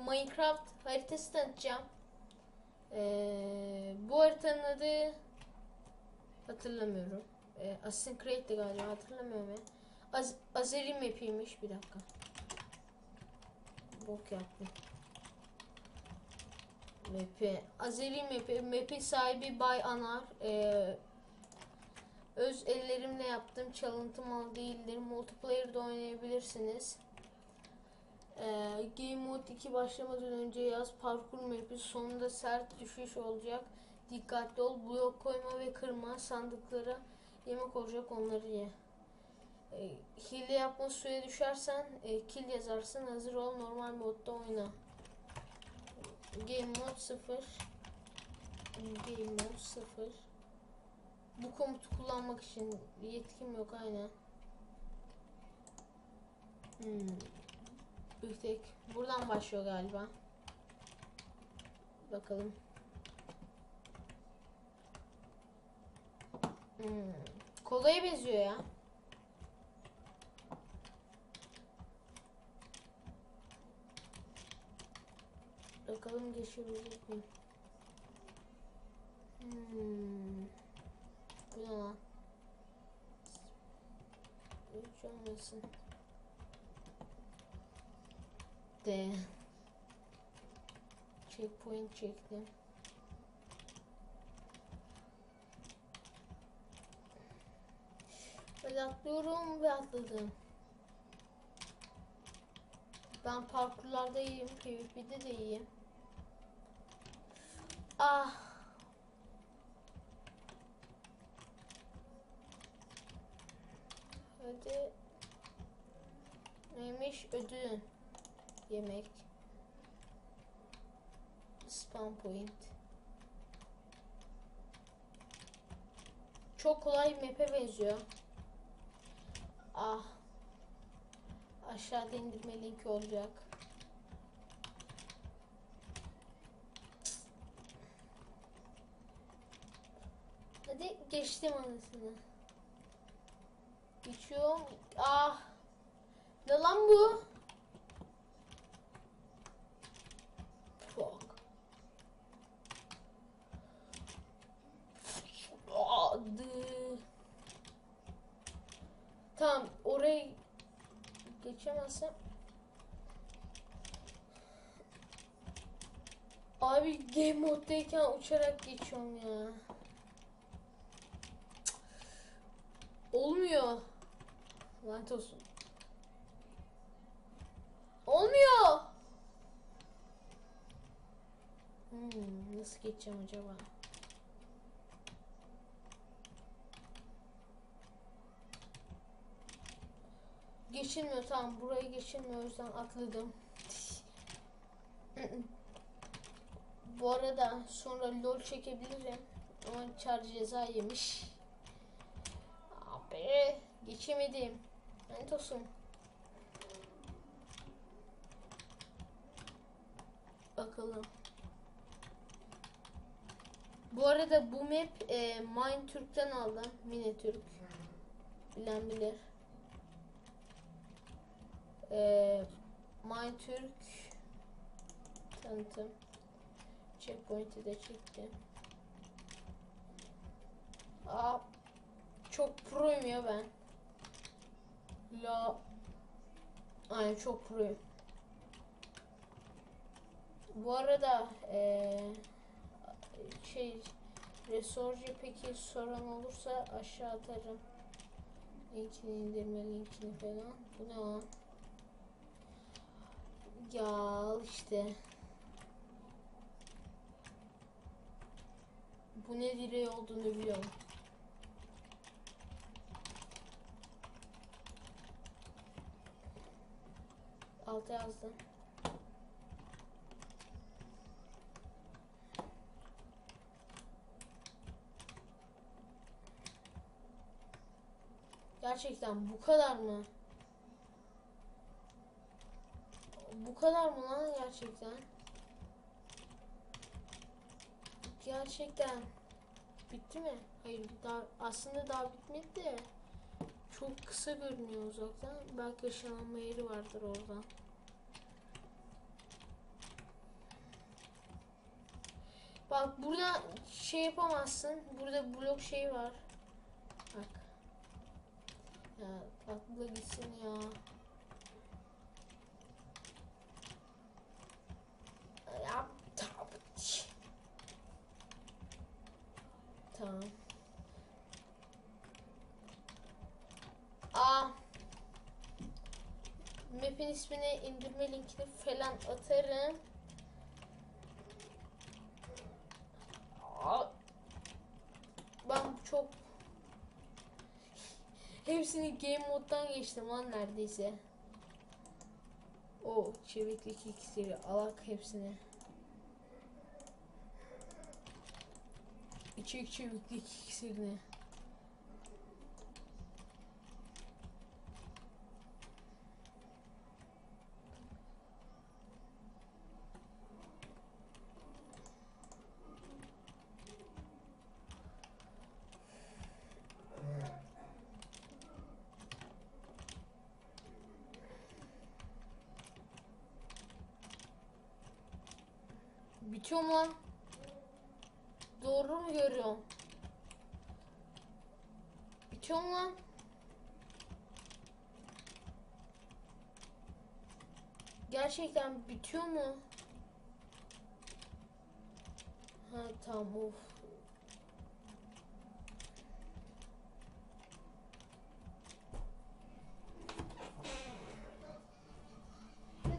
Minecraft haritası tanıtacağım. Bu haritanın adı hatırlamıyorum. Assassin's Creed'di galiba, hatırlamıyorum ya. Azeri map'iymiş, bir dakika. Bok yaptım. Azeri map'i sahibi Bay Anar. Öz ellerimle yaptım, çalıntı mal değildir. Multiplayer'da oynayabilirsiniz. Game Mode 2 başlamadan önce yaz. Parkur map'i, sonunda sert düşüş olacak. Dikkatli ol, blok koyma ve kırma. Sandıklara yemek olacak, onları ye. Hile yapma, suya düşersen kill yazarsın. Hazır ol, normal modda oyna. Game Mode 0. Game Mode 0. Bu komutu kullanmak için yetkim yok, aynen. Bir tek buradan başlıyor galiba. Bakalım. Kolaya benziyor ya. Bakalım geçebilecek miyim? Bu ne lan? Hiç olmasın. De. Checkpoint çektim. Böyle atlıyorum ve atladım. Ben parkurlarda iyiyim, PvP'de de iyiyim. Ah. Hadi. Neymiş ödül? Yemek. Spawn point. Çok kolay map'e benziyor. Ah. Aşağıda indirme linki olacak. Hadi geçtim anasını. Geçiyorum. Ah. Ne lan bu? Fuck. Tamam, oraya geçemezsem. Abi game moddayken uçarak geçiyorum ya. Olmuyor. Lanet olsun. Olmuyor. Nasıl geçeceğim acaba? Geçilmiyor, tamam, burayı geçilmiyor, o yüzden atladım. Bu arada sonra LOL çekebilirim ama Char ceza yemiş. Abi geçemedim. Lanet olsun. Bakalım. Bu arada bu map Mine Türk'ten aldım. Mine Türk. Bilen bilir. Mine Türk tanıtım. Checkpoint'i de çektim. Aa, çok proyum ya ben. Aynen, çok proyum. Bu arada Resorcu peki soran olursa aşağı atarım. Linkini, indirme linkini falan. Bu ne lan? Ya işte. Bu ne direği olduğunu biliyorum. Alta yazdım. Gerçekten bu kadar mı? Bu kadar mı lan gerçekten? Gerçekten bitti mi? Hayır, daha aslında daha bitmedi de çok kısa görünüyor uzaktan. Belki ışınlanma yeri vardır orada. Bak burada şey yapamazsın. Burada blok şey var. Bak. Ya bak bu gitsin ya. Ya tamam. Aa. Map'in ismini, indirme linkini falan atarım. Aa. Ben çok hepsini game moddan geçtim lan neredeyse. O çeviklik iksiri alak hepsini. İçek çeviklik iksirini. Bitiyor mu lan? Doğru mu görüyorum? Bitiyor mu lan? Gerçekten bitiyor mu? Ha tamam of.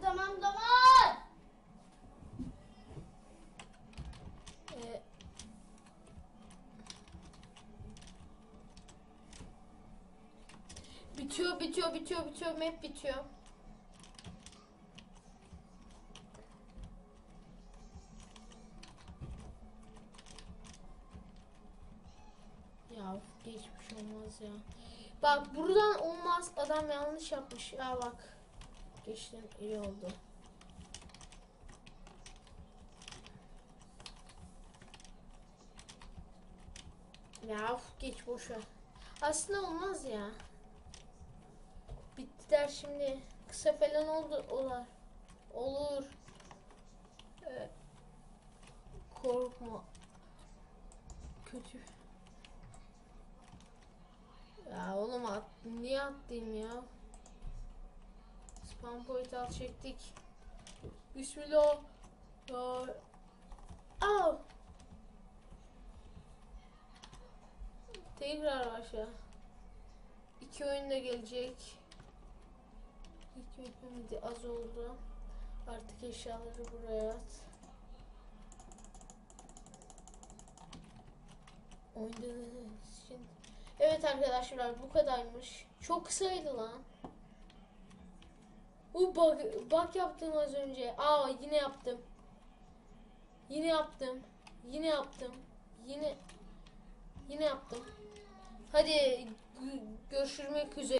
Tamam. Bitiyor map bitiyor. Ya geçmiş olmaz ya. Bak buradan olmaz, adam yanlış yapmış ya bak. Geçtim, iyi oldu. Ya geç boşver. Aslında olmaz ya. Bittiler şimdi. Kısa falan oldu olar. Olur. Korkma. Kötü. Ya oğlum niye attım ya? Spam point al çektik. Bismillah. Al. Tekrar başla. 2 oyun da gelecek. İlk yükümüzde az oldu. Artık eşyaları buraya at. Oynadığınız için. Evet arkadaşlar bu kadarmış. Çok kısaydı lan. Bu bug yaptım az önce. Aa yine yaptım. Yine yaptım. Hadi görüşmek üzere.